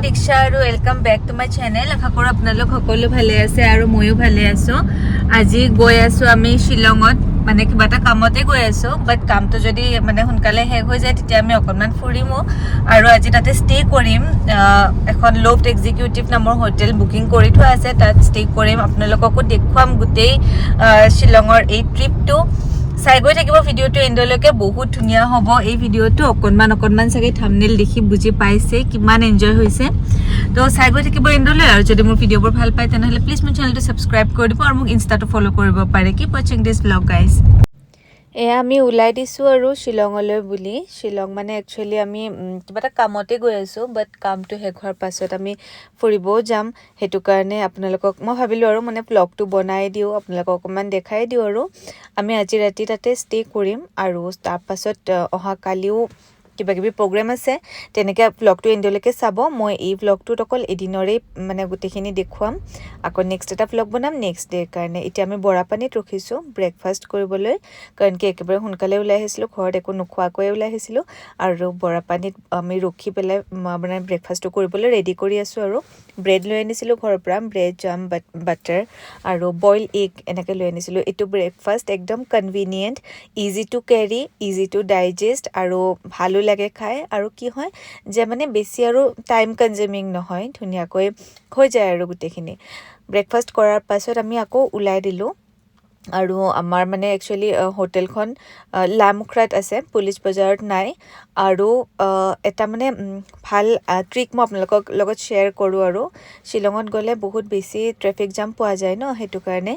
দীক্ষা আৰু welcome back to my channel. আশা কৰোঁ আপোনালোক সকলো ভালে আছে আৰু ময়ো ভালে আছোঁ। আজি গৈ আছোঁ আমি শ্বিলঙত, মানে কিবা এটা কামতে গৈ আছোঁ, বাট কামটো যদি মানে সোনকালে শেষ হৈ যায় তেতিয়া আমি অকণমান ফুৰিমো আৰু আজি তাতে ষ্টে কৰিম। এখন লোফট এক্সিকিউটিভ নামৰ হোটেল বুকিং কৰি থোৱা আছে, তাত ষ্টে কৰিম। আপোনালোককো দেখুৱাম গোটেই শ্বিলঙৰ এই ট্ৰিপটো। চাই গৈ থাকিব ভিডিঅ'টো এণ্ডলৈকে, বহুত ধুনীয়া হ'ব এই ভিডিঅ'টো। অকণমান চাগে থাম্বনেইল দেখি বুজি পাইছে কিমান এনজয় হৈছে। তো চাই গৈ থাকিব এণ্ডলৈ, আৰু যদি মোৰ ভিডিঅ'বোৰ ভাল পায় তেনেহ'লে প্লিজ মোৰ চেনেলটো ছাবস্ক্ৰাইব কৰি দিব আৰু মোক ইনষ্টাটো ফ'ল' কৰিব পাৰে। কিপ ৱাচিং দিছ ব্লগ গাইজ। এয়া আমি ওলাই দিছোঁ আৰু শ্বিলঙলৈ বুলি। শ্বিলং মানে একচুৱেলি আমি কিবা এটা কামতে গৈ আছোঁ, বাট কামটো শেষ হোৱাৰ পাছত আমি ফুৰিবও যাম। সেইটো কাৰণে আপোনালোকক মই ভাবিলোঁ আৰু মানে ব্লগটো বনাই দিওঁ, আপোনালোকক অকণমান দেখাই দিওঁ। আৰু আমি আজি ৰাতি তাতে ষ্টে কৰিম আৰু তাৰপাছত অহাকালিও কিবা কিবি প্ৰগ্ৰেম আছে, তেনেকৈ ব্লগটো এণ্ডলৈকে চাব। মই এই ব্লগটোত অকল এদিনৰেই মানে গোটেইখিনি দেখুৱাম, আকৌ নেক্সট এটা ব্লগ বনাম নেক্সট ডে'ৰ কাৰণে। এতিয়া আমি বৰাপানীত ৰখিছোঁ ব্ৰেকফাষ্ট কৰিবলৈ, কাৰণ কি একেবাৰে সোনকালে ওলাই আহিছিলোঁ, ঘৰত একো নোখোৱাকৈয়ে ওলাই আহিছিলোঁ। আৰু বৰাপানীত আমি ৰখি পেলাই মানে ব্ৰেকফাষ্টটো কৰিবলৈ ৰেডি কৰি আছোঁ। আৰু ব্ৰেড লৈ আনিছিলোঁ ঘৰৰ পৰা, ব্ৰেড জাম বাটাৰ আৰু বইল এগ এনেকৈ লৈ আনিছিলোঁ। এইটো ব্ৰেকফাষ্ট একদম convenient, easy to carry, easy to digest আৰু ভালো লাগে খাই। আৰু কি হয় যে মানে বেছি আৰু টাইম কনজিউমিং নহয়, ধুনীয়াকৈ হৈ যায় আৰু গোটেইখিনি। ব্ৰেকফাষ্ট কৰাৰ পাছত আমি আকৌ ওলাই দিলোঁ। আৰু আমাৰ মানে একচুৱেলি হোটেলখন লামুখৰাত আছে, পুলিচ বজাৰত নাই। আৰু এটা মানে ভাল ট্ৰিক মই আপোনালোকৰ লগত শ্বেয়াৰ কৰোঁ। আৰু শ্বিলঙত গ'লে বহুত বেছি ট্ৰেফিক জাম পোৱা যায় ন, সেইটো কাৰণে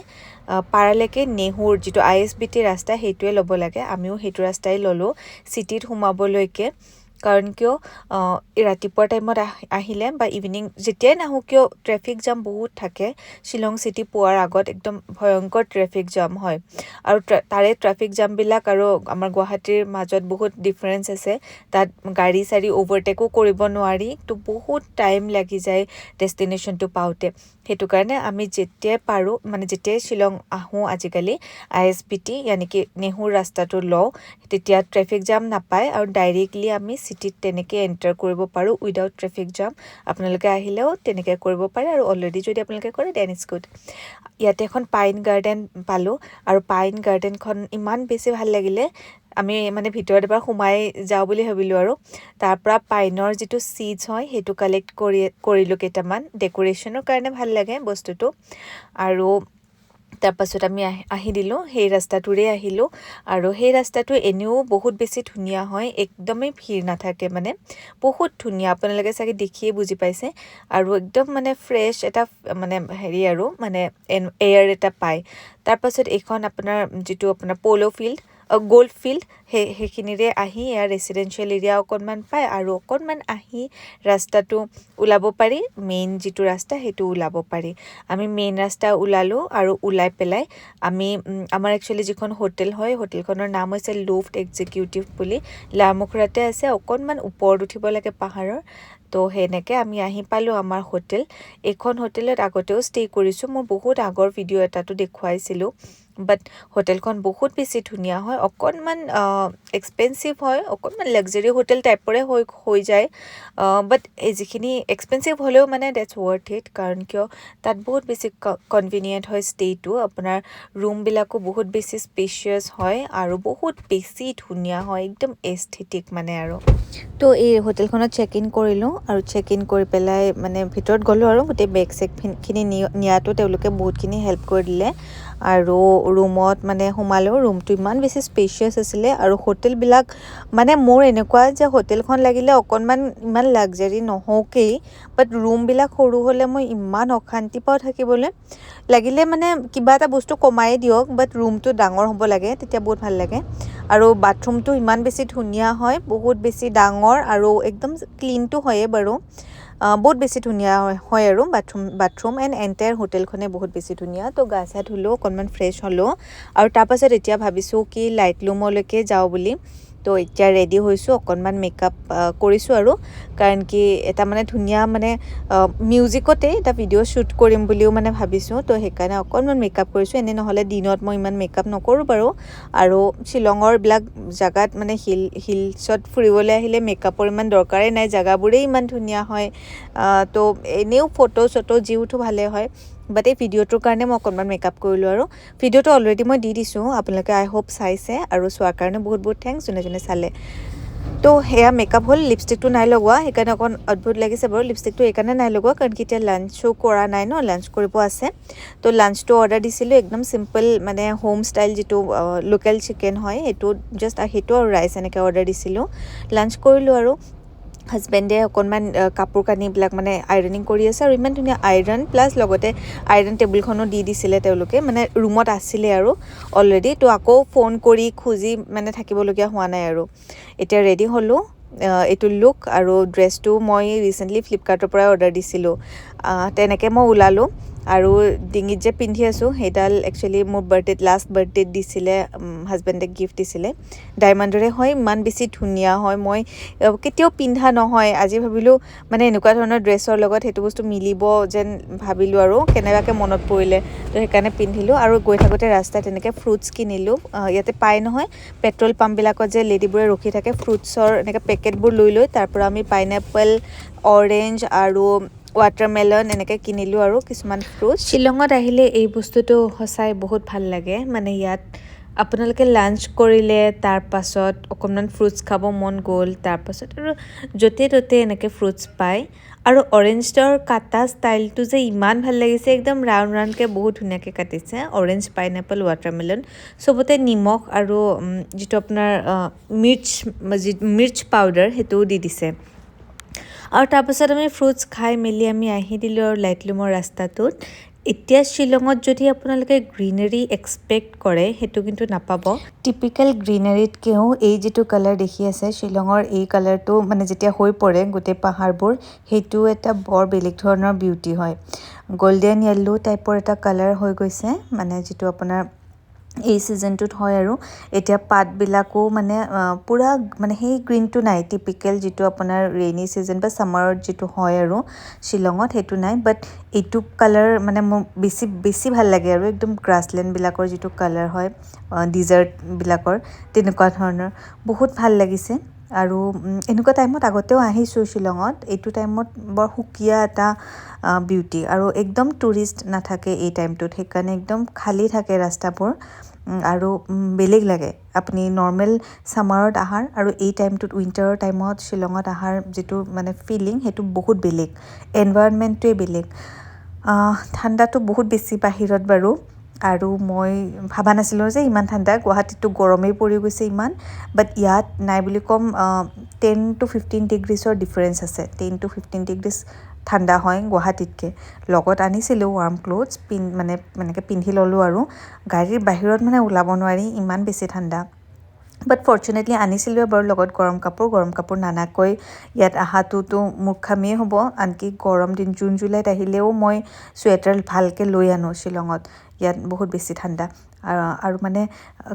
পাৰালৈকে নেহুৰ যিটো ISBT ৰাস্তা সেইটোৱে ল'ব লাগে। আমিও সেইটো ৰাস্তাই ল'লোঁ চিটিত সোমাবলৈকে। কাৰণ কিয় ৰাতিপুৱা টাইমত আহিলে বা ইভিনিং যেতিয়াই নাহোঁ কিয় ট্ৰেফিক জাম বহুত থাকে। শ্বিলং চিটি পোৱাৰ আগত একদম ভয়ংকৰ ট্ৰেফিক জাম হয়। আৰু তাৰে ট্ৰেফিক জামবিলাক আৰু আমাৰ গুৱাহাটীৰ মাজত বহুত ডিফাৰেঞ্চ আছে। তাত গাড়ী চাড়ী অভাৰটেকো কৰিব নোৱাৰি, তো বহুত টাইম লাগি যায় ডেষ্টিনেশ্যনটো পাওঁতে। সেইটো কাৰণে আমি যেতিয়াই পাৰোঁ মানে যেতিয়াই শ্বিলং আহোঁ আজিকালি ISBT ইয়ানি কি নেহুৰ ৰাস্তাটো লওঁ, তেতিয়া ট্ৰেফিক জাম নাপায় আৰু ডাইৰেক্টলি আমি চিটিত তেনেকৈ এণ্টাৰ কৰিব পাৰোঁ উইদাউট ট্ৰেফিক জাম। আপোনালোকে আহিলেও তেনেকৈ কৰিব পাৰে, আৰু অলৰেডি যদি আপোনালোকে কৰে দেন ইটছ গুড। ইয়াতে এখন পাইন গাৰ্ডেন পালোঁ, আৰু পাইন গাৰ্ডেনখন ইমান বেছি ভাল লাগিলে। আমি মানে ভিতৰত এবাৰ সোমাই যাওঁ বুলি ভাবিলোঁ। আৰু তাৰ পৰা পাইনৰ যিটো চিডছ হয় সেইটো কালেক্ট কৰিলোঁ কেইটামান, ডেক'ৰেশ্যনৰ কাৰণে ভাল লাগে বস্তুটো। আৰু তাৰপাছত আমি আহি দিলোঁ, সেই ৰাস্তাটোৰে আহিলোঁ। আৰু সেই ৰাস্তাটো এনেও বহুত বেছি ধুনীয়া হয়, একদমেই ভিৰ নাথাকে, মানে বহুত ধুনীয়া। আপোনালোকে চাগে দেখিয়ে বুজি পাইছে। আৰু একদম মানে ফ্ৰেছ এটা মানে হেৰি আৰু মানে এয়াৰ এটা পায়। তাৰপাছত এইখন আপোনাৰ যিটো আপোনাৰ প'ল' ফিল্ড গ'ল্ফ ফিল্ড সেইখিনিৰে আহি ইয়াৰ ৰেচিডেঞ্চিয়েল এৰিয়া অকণমান পায়, আৰু অকণমান আহি ৰাস্তাটো ওলাব পাৰি, মেইন যিটো ৰাস্তা সেইটো ওলাব পাৰি। আমি মেইন ৰাস্তা ওলালোঁ, আৰু ওলাই পেলাই আমি আমাৰ একচুৱেলি যিখন হোটেল হয় হোটেলখনৰ নাম হৈছে লোফট এক্সিকিউটিভ বুলি, লামুখৰাতে আছে, অকণমান ওপৰত উঠিব লাগে পাহাৰৰ। তো সেনেকৈ আমি আহি পালোঁ আমাৰ হোটেল। এইখন হোটেলত আগতেও ষ্টে কৰিছোঁ, মই বহুত আগৰ ভিডিঅ' এটাতো দেখুৱাইছিলোঁ। বাট হোটেলখন বহুত বেছি ধুনীয়া হয়, অকণমান এক্সপেঞ্চিভ হয়, অকণমান লাক্সাৰী হোটেল টাইপৰে হৈ যায়। বাট এই যিখিনি এক্সপেঞ্চিভ হ'লেও মানে ডেটছ ৱৰ্থ ইট, কাৰণ কিয় তাত বহুত বেছি কনভিনিয়েণ্ট হয় ষ্টেটো। আপোনাৰ ৰুমবিলাকো বহুত বেছি স্পেচিয়াছ হয় আৰু বহুত বেছি ধুনীয়া হয়, একদম এস্থেটিক মানে। আৰু তো এই হোটেলখনত চেক ইন কৰিলোঁ, আৰু চেক ইন কৰি পেলাই মানে ভিতৰত গ'লোঁ, আৰু গোটেই বেগ চেগখিনি নিয়াটো তেওঁলোকে বহুতখিনি হেল্প কৰি দিলে। আৰু ৰুমত মানে সোমালোঁ, ৰুমটো ইমান বেছি স্পেচিয়াছ আছিলে। আৰু হোটেলবিলাক মানে মোৰ এনেকুৱা যে হোটেলখন লাগিলে অকণমান ইমান লাক্সাৰী নহওকেই, বাট ৰুমবিলাক সৰু হ'লে মই ইমান অশান্তি পাওঁ থাকিবলৈ। লাগিলে মানে কিবা এটা বস্তু কমাই দিয়ক, বাট ৰুমটো ডাঙৰ হ'ব লাগে, তেতিয়া বহুত ভাল লাগে। আৰু বাথৰুমটো ইমান বেছি ধুনীয়া হয়, বহুত বেছি ডাঙৰ, আৰু একদম ক্লিনটো হয়েই বাৰু, বহুত বেছি ধুনীয়া হয়। আৰু বাথৰুম এণ্ড এণ্টায়াৰ হোটেলখনে বহুত বেছি ধুনীয়া। তো গা চা ধুলোঁ, অকণমান ফ্ৰেছ হ'লোঁ, আৰু তাৰপাছত এতিয়া ভাবিছোঁ কি লাইটলুমলৈকে যাওঁ বুলি। তো এতিয়া ৰেডি হৈছোঁ, অকণমান মেকআপ কৰিছোঁ আৰু কাৰণ কি এটা মানে ধুনীয়া মানে মিউজিকতে এটা ভিডিঅ' শ্বুট কৰিম বুলিও মানে ভাবিছোঁ। তো সেইকাৰণে অকণমান মেকআপ কৰিছোঁ, এনে নহ'লে দিনত মই ইমান মেকআপ নকৰোঁ বাৰু। আৰু শ্বিলঙৰ এইবিলাক জেগাত মানে হিলছত ফুৰিবলৈ আহিলে মেকআপৰ ইমান দৰকাৰেই নাই, জেগাবোৰেই ইমান ধুনীয়া হয়। তো এনেও ফটো চটো যি উঠো ভালে হয়, বাট এই ভিডিঅ'টোৰ কাৰণে মই অকণমান মেকআপ কৰিলোঁ। আৰু ভিডিঅ'টো অলৰেডি মই দি দিছোঁ, আপোনালোকে আই হোপ চাইছে, আৰু চোৱাৰ কাৰণে বহুত বহুত থেংকছ যোনে যোনে চালে। তো সেয়া মেকআপ হ'ল, লিপষ্টিকটো নাই লগোৱা, সেইকাৰণে অকণ অদ্ভুত লাগিছে বাৰু। লিপষ্টিকটো এইকাৰণে নাই লগোৱা কাৰণ কি এতিয়া লাঞ্চো কৰা নাই ন, লাঞ্চ কৰিব আছে। তো লাঞ্চটো অৰ্ডাৰ দিছিলোঁ একদম চিম্পল মানে হোম ষ্টাইল, যিটো লোকেল চিকেন হয় সেইটো জাষ্ট, সেইটো আৰু ৰাইচ এনেকৈ অৰ্ডাৰ দিছিলোঁ। লাঞ্চ কৰিলোঁ আৰু হাজবেণ্ডে অকণমান কাপোৰ কানিবিলাক মানে আইৰনিং কৰি আছে, আৰু ইমান ধুনীয়া আইৰণ, প্লাছ লগতে আইৰণ টেবুলখনো দি দিছিলে তেওঁলোকে, মানে ৰুমত আছিলে আৰু অলৰেডি। তো আকৌ ফোন কৰি খুজি মানে থাকিবলগীয়া হোৱা নাই আৰু। এতিয়া ৰেডি হ'লোঁ, এইটো লুক, আৰু ড্ৰেছটো মই ৰিচেণ্টলি ফ্লিপকাৰ্টৰ পৰাই অৰ্ডাৰ দিছিলোঁ। তেনেকৈ মই ওলালোঁ, আৰু ডিঙিত যে পিন্ধি আছোঁ সেইডাল একচুৱেলি মোৰ লাষ্ট বাৰ্থডেত দিছিলে, হাজবেণ্ডে গিফ্ট দিছিলে। ডায়মণ্ডৰে হয়, ইমান বেছি ধুনীয়া হয়, মই কেতিয়াও পিন্ধা নহয়। আজি ভাবিলোঁ মানে এনেকুৱা ধৰণৰ ড্ৰেছৰ লগত সেইটো বস্তু মিলিব যেন ভাবিলোঁ, আৰু কেনেবাকৈ মনত পৰিলে, তো সেইকাৰণে পিন্ধিলোঁ। আৰু গৈ থাকোঁতে ৰাস্তাত এনেকৈ ফ্ৰুটছ কিনিলোঁ। ইয়াতে পায় নহয় পেট্ৰল পাম্পবিলাকত যে লেডিবোৰে ৰখি থাকে, ফ্ৰুটছৰ এনেকৈ পেকেটবোৰ লৈ তাৰ পৰা আমি পাইনএপল, অৰেঞ্জ আৰু ৱাটাৰমেলন এনেকৈ কিনিলোঁ আৰু কিছুমান ফ্ৰুটছ। শ্বিলঙত আহিলে এই বস্তুটো সঁচাই বহুত ভাল লাগে, মানে ইয়াত আপোনালোকে লাঞ্চ কৰিলে তাৰপাছত অকণমান ফ্ৰুটছ খাব মন গ'ল, তাৰপাছত আৰু য'তে ত'তে এনেকৈ ফ্ৰুটছ পায়। আৰু অৰেঞ্জৰ কাটা ষ্টাইলটো যে ইমান ভাল লাগিছে, একদম ৰাউণ্ড ৰাউণ্ডকৈ বহুত ধুনীয়াকৈ কাটিছে। অৰেঞ্জ, পাইনএপল, ৱাটাৰমেলন, চবতে নিমখ আৰু যিটো আপোনাৰ মিৰ্চ পাউডাৰ সেইটোও দি দিছে। আৰু তাৰপাছত আমি ফ্ৰুটছ খাই মেলি আমি আহি দিলোঁ আৰু লাইটলুমৰ ৰাস্তাটোত। এতিয়া শ্বিলঙত যদি আপোনালোকে গ্ৰীনাৰী এক্সপেক্ট কৰে সেইটো কিন্তু নাপাব। টিপিকেল গ্ৰীনাৰীতকৈও এই যিটো কালাৰ দেখি আছে শ্বিলঙৰ, এই কালাৰটো মানে যেতিয়া হৈ পৰে গোটেই পাহাৰবোৰ, সেইটো এটা বৰ বেলেগ ধৰণৰ বিউটি হয়। গল্ডেন য়েল্লো টাইপৰ এটা কালাৰ হৈ গৈছে, মানে যিটো আপোনাৰ এই ছিজনটোত হয়। আৰু এতিয়া পাতবিলাকো মানে পূৰা মানে সেই গ্ৰীণটো নাই, টিপিকেল যিটো আপোনাৰ ৰেইনি ছিজন বা ছামাৰত যিটো হয় আৰু শ্বিলঙত, সেইটো নাই। বাট এইটো কালাৰ মানে মোৰ বেছি ভাল লাগে, আৰু একদম গ্ৰাছলেণ্ডবিলাকৰ যিটো কালাৰ হয়, ডিজাৰ্টবিলাকৰ তেনেকুৱা ধৰণৰ বহুত ভাল লাগিছে। আৰু এনেকুৱা টাইমত আগতেও আহিছোঁ শ্বিলঙত, এইটো টাইমত বৰ সুকীয়া এটা বিউটি, আৰু একদম টুৰিষ্ট নাথাকে এই টাইমটোত, সেইকাৰণে একদম খালী থাকে ৰাস্তাবোৰ, আৰু বেলেগ লাগে আপুনি নৰ্মেল ছামাৰত আহাৰ আৰু এই টাইমটোত উইণ্টাৰৰ টাইমত শ্বিলঙত আহাৰ যিটো মানে ফিলিং, সেইটো বহুত বেলেগ, এনভাইৰনমেণ্টটোৱে বেলেগ। ঠাণ্ডাটো বহুত বেছি বাহিৰত বাৰু, আৰু মই ভাবা নাছিলোঁ যে ইমান ঠাণ্ডা, গুৱাহাটীততো গৰমেই পৰি গৈছে ইমান, বাট ইয়াত নাই বুলি ক'ম 10 to 15 ডিগ্ৰীছৰ ডিফাৰেঞ্চ আছে। 10 to 15 ডিগ্ৰীছ ঠাণ্ডা হয় গুৱাহাটীতকৈ। লগত আনিছিলোঁ ৱাৰ্ম ক্লথছ, মানে এনেকৈ পিন্ধি ল'লোঁ, আৰু গাড়ীৰ বাহিৰত মানে ওলাব নোৱাৰি, ইমান বেছি ঠাণ্ডা। বাট ফৰ্চুনেটলি আনিছিলোঁ বাৰু লগত গৰম কাপোৰ নানাকৈ ইয়াত অহাটোতো মূৰ্খামিয়ে হ'ব। আনকি গৰম দিন জুন জুলাইত আহিলেও মই চুৱেটাৰ ভালকৈ লৈ আনো শ্বিলঙত, ইয়াত বহুত বেছি ঠাণ্ডা। আৰু মানে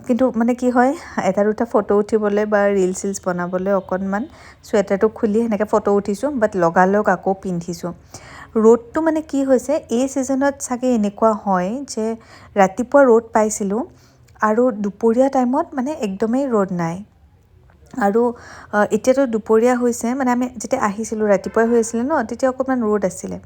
কিন্তু মানে কি হয়, এটা দুটা ফটো উঠিবলৈ বা ৰিলছ বনাবলৈ অকণমান চুৱেটাৰটো খুলি সেনেকৈ ফটো উঠিছোঁ, বাট লগালগ আকৌ পিন্ধিছোঁ। ৰ'দটো মানে কি হৈছে এই ছিজনত চাগে এনেকুৱা হয় যে ৰাতিপুৱা ৰ'দ পাইছিলোঁ, আৰু দুপৰীয়া টাইমত মানে একদমেই ৰ'দ নাই। আৰু এতিয়াতো দুপৰীয়া হৈছে, মানে আমি যেতিয়া আহিছিলোঁ ৰাতিপুৱাই হৈ আছিলে ন, তেতিয়া অকণমান ৰ'দ আছিলে,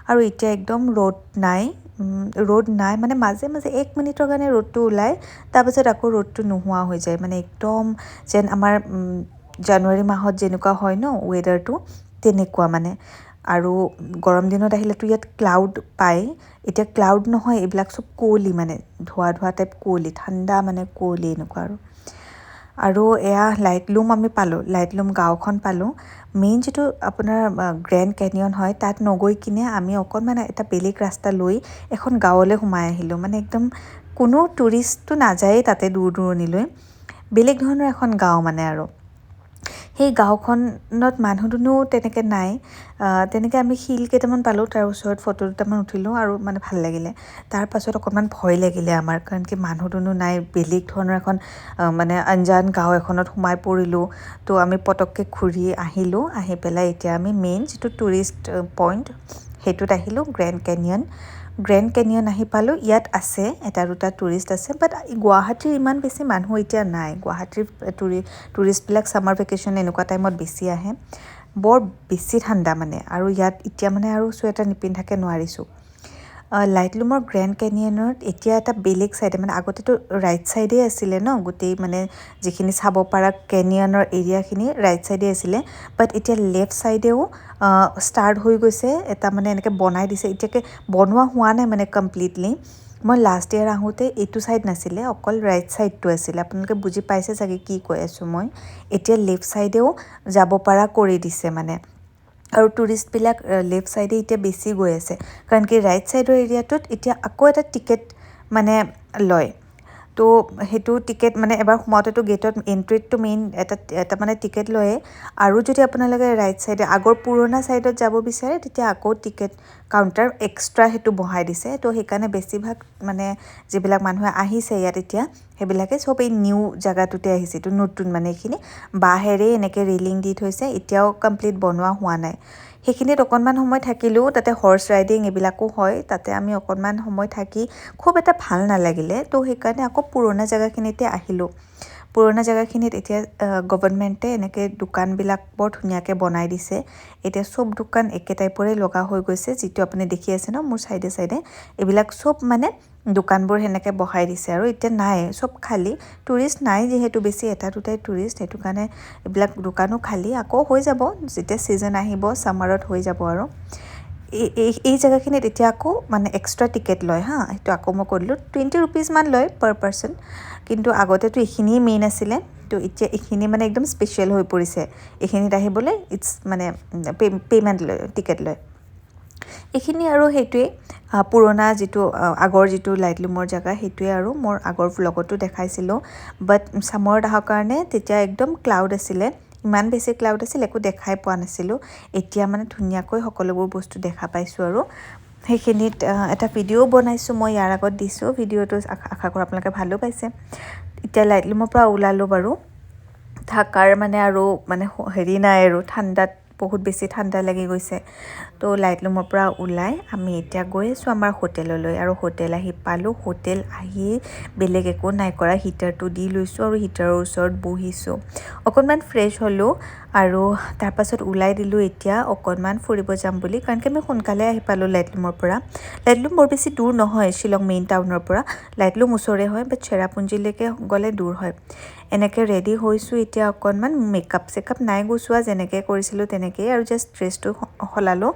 আৰু এতিয়া একদম ৰ'দ নাই, মানে মাজে মাজে 1 মিনিটৰ কাৰণে ৰ'দটো ওলায়, তাৰপিছত আকৌ ৰ'দটো নোহোৱা হৈ যায়, মানে একদম যেন আমাৰ জানুৱাৰী মাহত যেনেকুৱা হয় ন ৱেডাৰটো, তেনেকুৱা মানে। আৰু গৰম দিনত আহিলেতো ইয়াত ক্লাউড পায়, এতিয়া ক্লাউড নহয়, এইবিলাক চব কুঁৱলী, মানে ধোৱা টাইপ কুঁৱলী, ঠাণ্ডা মানে কুঁৱলী এনেকুৱা। আৰু এয়া লাইটলুম আমি পালোঁ, লাইটলুম গাঁওখন পালোঁ। মেইন যিটো আপোনাৰ গ্ৰেণ্ড কেনিয়ন হয় তাত নগৈ কিনে আমি অকণমান এটা বেলেগ ৰাস্তা লৈ এখন গাঁৱলৈ সোমাই আহিলোঁ, মানে একদম কোনো টুৰিষ্টটো নাযায়েই তাতে দূৰ দূৰণিলৈ, বেলেগ ধৰণৰ এখন গাঁও মানে। আৰু সেই গাঁওখনত মানুহ দুনুহ তেনেকৈ নাই তেনেকৈ আমি শিল কেইটামান পালোঁ তাৰ ওচৰত ফটো দুটামান উঠিলোঁ আৰু মানে ভাল লাগিলে তাৰ পাছত অকণমান ভয় লাগিলে আমাৰ কাৰণ কি মানুহ দুনুহ নাই বেলেগ ধৰণৰ এখন মানে আঞ্জান গাঁও এখনত সোমাই পৰিলোঁ তো আমি পটককৈ ঘূৰি আহিলোঁ আহি পেলাই এতিয়া আমি মেইন যিটো টুৰিষ্ট পইণ্ট সেইটোত আহিলোঁ গ্ৰেণ্ড কেনিয়ন আহি পালোঁ ইয়াত আছে এটা দুটা টুৰিষ্ট আছে বাট গুৱাহাটীৰ ইমান বেছি মানুহ এতিয়া নাই গুৱাহাটীৰ টুৰিষ্টবিলাক ছামাৰ ভেকেশ্যন এনেকুৱা টাইমত বেছি আহে বৰ বেছি ঠাণ্ডা মানে আৰু ইয়াত এতিয়া মানে আৰু চুৱেটাৰ নিপিন্ধাকৈ নোৱাৰিছোঁ লাইটলুমৰ গ্ৰেণ্ড কেনিয়নত এতিয়া এটা বেলেগ ছাইডে মানে আগতেতো ৰাইট ছাইডে আছিলে ন গোটেই মানে যিখিনি চাব পৰা কেনিয়নৰ এৰিয়াখিনি ৰাইট ছাইডে আছিলে বাট এতিয়া লেফ্ট ছাইডেও ষ্টাৰ্ট হৈ গৈছে এটা মানে এনেকৈ বনাই দিছে এতিয়াকৈ বনোৱা হোৱা নাই মানে কমপ্লিটলি মই লাষ্ট ইয়াৰ আহোঁতে এইটো ছাইড নাছিলে অকল ৰাইট ছাইডটো আছিলে আপোনালোকে বুজি পাইছে চাগে কি কৈ আছোঁ মই এতিয়া লেফ্ট ছাইডেও যাব পৰা কৰি দিছে মানে আৰু টুৰিষ্টবিলাক লেফ্ট ছাইডে এতিয়া বেছি গৈ আছে কাৰণ কি ৰাইট ছাইডৰ এৰিয়াটোত এতিয়া আকৌ এটা টিকেট মানে লয় তো সেইটো টিকেট মানে এবাৰ সোমাওঁতেতো গেটত এণ্ট্ৰিতটো মেইন এটা মানে টিকেট লয়ে আৰু যদি আপোনালোকে ৰাইট ছাইডে আগৰ পুৰণা ছাইডত যাব বিচাৰে তেতিয়া আকৌ টিকেট কাউণ্টাৰ এক্সট্ৰা সেইটো বঢ়াই দিছে তো সেইকাৰণে বেছিভাগ মানে যিবিলাক মানুহে আহিছে ইয়াত এতিয়া সেইবিলাকে চব এই নিউ জেগাটোতে আহিছে এইটো নতুন মানে এইখিনি বাঁহেৰে এনেকৈ ৰেলিং দি থৈছে এতিয়াও কমপ্লিট বনোৱা হোৱা নাই সেইখিনিত অকণমান সময় থাকিলেও তাতে হৰ্চ ৰাইডিং এইবিলাকো হয় তাতে আমি অকণমান সময় থাকি খুব এটা ভাল নালাগিলে তো সেইকাৰণে আকৌ পুৰণা জেগাখিনিতে আহিলোঁ পুৰণা জেগাখিনিত এতিয়া গভৰ্ণমেণ্টে এনেকৈ দোকানবিলাক বৰ ধুনীয়াকৈ বনাই দিছে এতিয়া চব দোকান একে টাইপৰে লগা হৈ গৈছে যিটো আপুনি দেখি আছে ন মোৰ চাইডে এইবিলাক চব মানে দোকানবোৰ সেনেকৈ বহাই দিছে আৰু এতিয়া নাই চব খালী টুৰিষ্ট নাই যিহেতু বেছি এটা দুটাই টুৰিষ্ট সেইটো কাৰণে এইবিলাক দোকানো খালী আকৌ হৈ যাব যেতিয়া ছিজন আহিব ছামাৰত হৈ যাব আৰু এই জেগাখিনিত এতিয়া আকৌ মানে এক্সট্ৰা টিকেট লয় হা সেইটো আকৌ মই কৈ দিলোঁ 20 ৰুপিজমান লয় পাৰ পাৰ্চন কিন্তু আগতেতো এইখিনিয়ে মেইন আছিলে তো এতিয়া এইখিনি মানে একদম স্পেচিয়েল হৈ পৰিছে এইখিনিত আহিবলৈ ইটছ মানে পে'মেণ্ট লয় টিকেট লয় এইখিনি আৰু সেইটোৱে পুৰণা যিটো আগৰ যিটো লাইটলুমৰ জেগা সেইটোৱে আৰু মোৰ আগৰ ভ্লগতো দেখাইছিলোঁ বাট ছামাৰত অহাৰ কাৰণে তেতিয়া একদম ক্লাউড আছিলে ইমান বেছি ক্লাউড আছিল একো দেখাই পোৱা নাছিলোঁ এতিয়া মানে ধুনীয়াকৈ সকলোবোৰ বস্তু দেখা পাইছোঁ আৰু সেইখিনিত এটা ভিডিঅ' বনাইছোঁ মই ইয়াৰ আগত দিছোঁ ভিডিঅ'টো আশা কৰোঁ আপোনালোকে ভালো পাইছে এতিয়া লাইটলুমৰ পৰা ওলালোঁ বাৰু থাকাৰ মানে আৰু মানে হেৰি নাই আৰু ঠাণ্ডাত বহুত বেছি ঠাণ্ডা লাগি গৈছে তো লাইটলুমৰ পৰা ওলাই আমি এতিয়া গৈ আছোঁ আমাৰ হোটেললৈ আৰু হোটেল আহি পালোঁ হোটেল আহি বেলেগ একো নাই কৰা হিটাৰটো দি লৈছোঁ আৰু হিটাৰৰ ওচৰত বহিছোঁ অকণমান ফ্ৰেছ হ'লোঁ আৰু তাৰপাছত ওলাই দিলোঁ এতিয়া অকণমান ফুৰিব যাম বুলি কাৰণ কি আমি সোনকালে আহি পালোঁ লাইটলুমৰ পৰা লাইটলুম বৰ বেছি দূৰ নহয় শ্বিলং মেইন টাউনৰ পৰা লাইটলুম ওচৰে হয় বাট চেৰাপুঞ্জীলৈকে গ'লে দূৰ হয় এনেকৈ ৰেডি হৈছোঁ এতিয়া অকণমান মেকআপ নাই গুচোৱা যেনেকৈ কৰিছিলোঁ তেনেকেই আৰু জাষ্ট ড্ৰেছটো সলালোঁ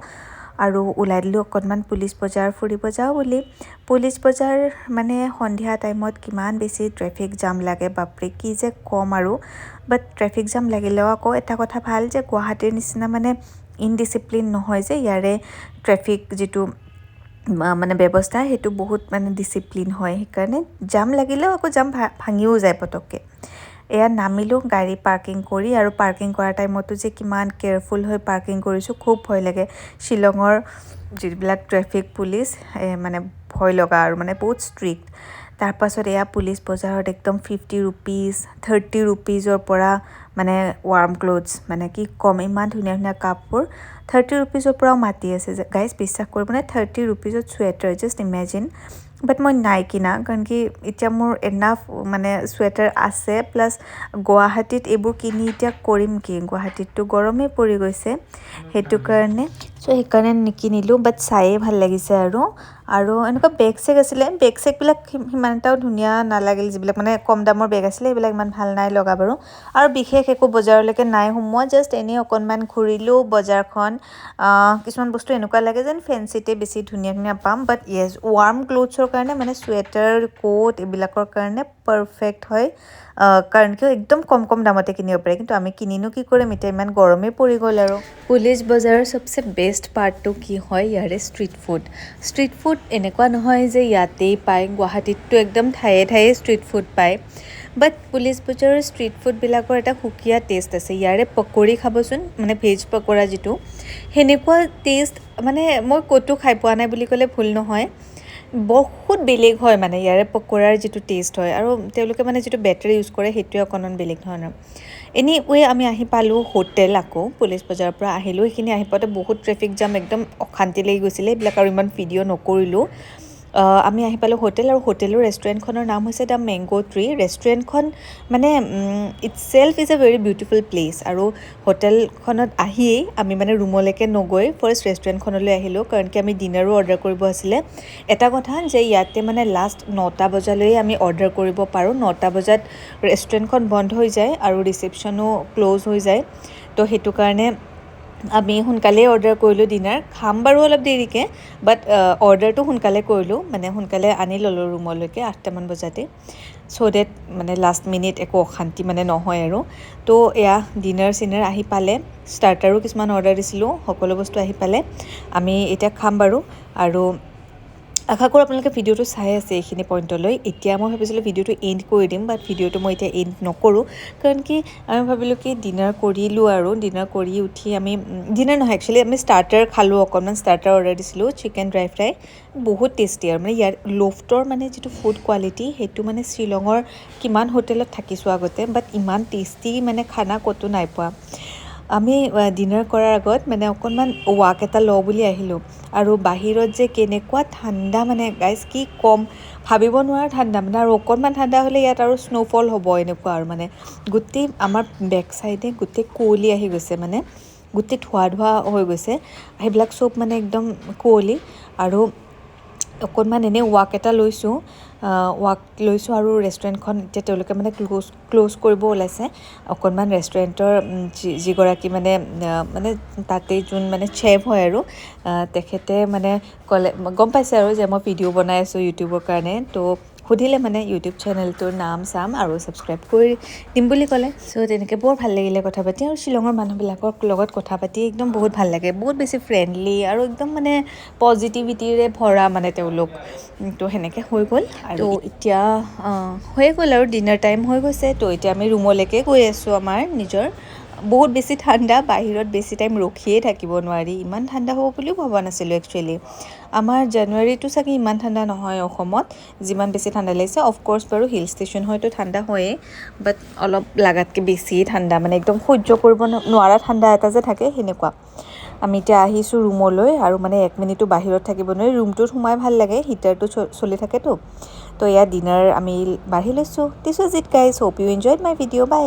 আৰু ওলাই দিলোঁ অকণমান পুলিচ বজাৰ ফুৰিব যাওঁ বুলি পুলিচ বজাৰ মানে সন্ধিয়া টাইমত কিমান বেছি ট্ৰেফিক জাম লাগে বাপৰে কি যে কম আৰু বাট ট্ৰেফিক জাম লাগিলেও আকৌ এটা কথা ভাল যে গুৱাহাটীৰ নিচিনা মানে ইনডিচিপ্লিন নহয় যে ইয়াৰে ট্ৰেফিক যিটো মানে ব্যৱস্থা সেইটো বহুত মানে ডিচিপ্লিন হয় সেইকাৰণে জাম লাগিলেও আকৌ জাম ভাঙিও যায় পটককৈ এয়া নামিলোঁ গাড়ী পাৰ্কিং কৰি আৰু পাৰ্কিং কৰা টাইমতো যে কিমান কেয়াৰফুল হৈ পাৰ্কিং কৰিছোঁ খুব ভয় লাগে শ্বিলঙৰ যিবিলাক ট্ৰেফিক পুলিচ মানে ভয় লগা আৰু মানে বহুত ষ্ট্ৰিক্ট তাৰপাছত এয়া পুলিচ বজাৰত একদম 50 ৰুপিজ 30 ৰুপিজৰ পৰা মানে ৱাৰ্ম ক্লথছ মানে কি কম ইমান ধুনীয়া ধুনীয়া কাপোৰ 30 ৰুপিজৰ পৰাও মাতি আছে গাইজ বিশ্বাস কৰিব মানে 30 ৰুপিজত চুৱেটাৰ জাষ্ট ইমেজিন বাট মই নাই কিনা কাৰণ কি এতিয়া মোৰ এনাফ মানে চুৱেটাৰ আছে প্লাছ গুৱাহাটীত এইবোৰ কিনি এতিয়া কৰিম কি গুৱাহাটীততো গৰমেই পৰি গৈছে সেইটো কাৰণে চ' সেইকাৰণে নিকিনিলোঁ বাট চায়ে ভাল লাগিছে আৰু এনেকুৱা বেগ চেগ আছিলে বেগ চেগবিলাক সিমান এটাও ধুনীয়া নালাগিল যিবিলাক মানে কম দামৰ বেগ আছিলে সেইবিলাক ইমান ভাল নাই লগা বাৰু আৰু বিশেষ একো বজাৰলৈকে নাই সোমোৱা জাষ্ট এনেই অকণমান ঘূৰিলোঁ বজাৰখন কিছুমান বস্তু এনেকুৱা লাগে যেন ফেঞ্চিতে বেছি ধুনীয়া ধুনীয়া পাম বাট য়েছ ৱাৰ্ম ক্লথছৰ কাৰণে মানে চুৱেটাৰ কোট এইবিলাকৰ কাৰণে পাৰফেক্ট হয় কাৰণ কিয় একদম কম দামতে কিনিব পাৰে কিন্তু আমি কিনিনো কি কৰিম এতিয়া ইমান গৰমেই পৰি গ'ল আৰু পুলিচ বজাৰৰ চবচে বেষ্ট পাৰ্টটো কি হয় ইয়াৰে ষ্ট্ৰীট ফুড এনেকুৱা নহয় যে ইয়াতেই পায় গুৱাহাটীততো একদম ঠায়ে ঠায়ে ষ্ট্ৰীট ফুড পায় বাট পুলিচ বজাৰৰ ষ্ট্ৰীট ফুডবিলাকৰ এটা সুকীয়া টেষ্ট আছে ইয়াৰে পকৰি খাবচোন মানে ভেজ পকৰা যিটো সেনেকুৱা টেষ্ট মানে মই ক'তো খাই পোৱা নাই বুলি ক'লে ভুল নহয় বহুত বেলেগ হয় মানে ইয়াৰে পকৰাৰ যিটো টেষ্ট হয় আৰু তেওঁলোকে মানে যিটো বেটাৰ ইউজ কৰে সেইটোৱে অকণমান বেলেগ ধৰণৰ এনিৱে আমি আহি পালোঁ হোটেল আকৌ পুলিচ বজাৰৰ পৰা আহিলোঁ সেইখিনি আহি পাওঁতে বহুত ট্ৰেফিক জাম একদম অশান্তি লাগি গৈছিলে এইবিলাক আৰু ইমান ভিডিঅ' নকৰিলোঁ আমি আহি পালোঁ হোটেল আৰু হোটেলৰ ৰেষ্টুৰেণ্টখনৰ নাম হৈছে দ্য মেংগ' ট্ৰী ৰেষ্টুৰেণ্টখন মানে itself is a very beautiful place আৰু হোটেলখনত আহিয়েই আমি মানে ৰুমলৈকে নগৈ ফাৰ্ষ্ট ৰেষ্টুৰেণ্টখনলৈ আহিলোঁ কাৰণ কি আমি ডিনাৰো অৰ্ডাৰ কৰিব আছিলে এটা কথা যে ইয়াতে মানে লাষ্ট 9টা বজালৈয়ে আমি অৰ্ডাৰ কৰিব পাৰোঁ 9টা বজাত ৰেষ্টুৰেণ্টখন বন্ধ হৈ যায় আৰু ৰিচেপশ্যনো ক্ল'জ হৈ যায় তো সেইটো কাৰণে আমি সোনকালেই অৰ্ডাৰ কৰিলোঁ ডিনাৰ খাম বাৰু অলপ দেৰিকৈ বাট অৰ্ডাৰটো সোনকালে কৰিলোঁ মানে সোনকালে আনি ল'লোঁ ৰুমলৈকে 8টামান বজাতে চ' ডেট মানে লাষ্ট মিনিট একো অশান্তি মানে নহয় আৰু তো এয়া ডিনাৰ চিনাৰ আহি পালে ষ্টাৰ্টাৰো কিছুমান অৰ্ডাৰ দিছিলোঁ সকলো বস্তু আহি পালে আমি এতিয়া খাম বাৰু আৰু আশা কৰোঁ আপোনালোকে ভিডিঅ'টো চাই আছে এইখিনি পইণ্টলৈ এতিয়া মই ভাবিছিলোঁ ভিডিঅ'টো এণ্ড কৰি দিম বাট ভিডিঅ'টো মই এতিয়া এণ্ড নকৰোঁ কাৰণ কি আমি ভাবিলোঁ কি ডিনাৰ কৰিলোঁ আৰু ডিনাৰ কৰি উঠি আমি ডিনাৰ নহয় একচুৱেলি আমি ষ্টাৰ্টাৰ খালোঁ অকণমান ষ্টাৰ্টাৰ অৰ্ডাৰ দিছিলোঁ চিকেন ড্ৰাই ফ্ৰাই বহুত টেষ্টি আৰু মানে ইয়াৰ লোফটৰ মানে যিটো ফুড কোৱালিটি সেইটো মানে শ্বিলঙৰ কিমান হোটেলত থাকিছোঁ আগতে বাট ইমান টেষ্টি মানে খানা ক'তো নাই পোৱা আমি ডিনাৰ কৰাৰ আগত মানে অকণমান ৱাক এটা লওঁ বুলি আহিলোঁ আৰু বাহিৰত যে কেনেকুৱা ঠাণ্ডা মানে গাইজ কি কম ভাবিব নোৱাৰা ঠাণ্ডা মানে আৰু অকণমান ঠাণ্ডা হ'লে ইয়াত আৰু স্ন'ফল হ'ব এনেকুৱা আৰু মানে গোটেই আমাৰ বেক চাইডে গোটেই কুঁৱলী আহি গৈছে মানে গোটেই ধোঁৱা ধোঁৱা হৈ গৈছে সেইবিলাক চব মানে একদম কুঁৱলী আৰু অকণমান এনেই ৱাক এটা লৈছোঁ আৰু ৰেষ্টুৰেণ্টখন এতিয়া তেওঁলোকে মানে ক্ল'জ কৰিব ওলাইছে অকণমান ৰেষ্টুৰেণ্টৰ যিগৰাকী মানে তাতেই যোন মানে চেফ হয় আৰু তেখেতে মানে ক'লে গম পাইছে আৰু যে মই ভিডিঅ' বনাই আছোঁ ইউটিউবৰ কাৰণে তো সুধিলে মানে ইউটিউব চেনেলটোৰ নাম চাম আৰু ছাবস্ক্ৰাইব কৰি দিম বুলি ক'লে চ' তেনেকৈ বৰ ভাল লাগিলে কথা পাতি আৰু শ্বিলঙৰ মানুহবিলাকৰ লগত কথা পাতি একদম বহুত ভাল লাগে বহুত বেছি ফ্ৰেণ্ডলি আৰু একদম মানে পজিটিভিটিৰে ভৰা মানে তেওঁলোক তো সেনেকৈ হৈ গ'ল আৰু এতিয়া হৈয়ে গ'ল আৰু ডিনাৰ টাইম হৈ গৈছে তো এতিয়া আমি ৰুমলৈকে গৈ আছোঁ আমাৰ নিজৰ বহুত বেছি ঠাণ্ডা বাহিৰত বেছি টাইম ৰখিয়েই থাকিব নোৱাৰি ইমান ঠাণ্ডা হ'ব বুলিও ভবা নাছিলোঁ একচুৱেলি আমাৰ জানুৱাৰীটো চাগে ইমান ঠাণ্ডা নহয় অসমত যিমান বেছি ঠাণ্ডা লাগিছে অফক'ৰ্ছ বাৰু হিল ষ্টেচন হয়তো ঠাণ্ডা হয়েই বাট অলপ লাগাতকৈ বেছিয়ে ঠাণ্ডা মানে একদম সহ্য কৰিব নোৱাৰা ঠাণ্ডা এটা যে থাকে সেনেকুৱা আমি এতিয়া আহিছোঁ ৰুমলৈ আৰু মানে 1 মিনিটো বাহিৰত থাকিব নোৱাৰি ৰুমটোত সোমাই ভাল লাগে হিটাৰটো চলি থাকেতো তো এয়া ডিনাৰ আমি বাঢ়ি লৈছোঁ this is it guys hope you enjoyed my video' by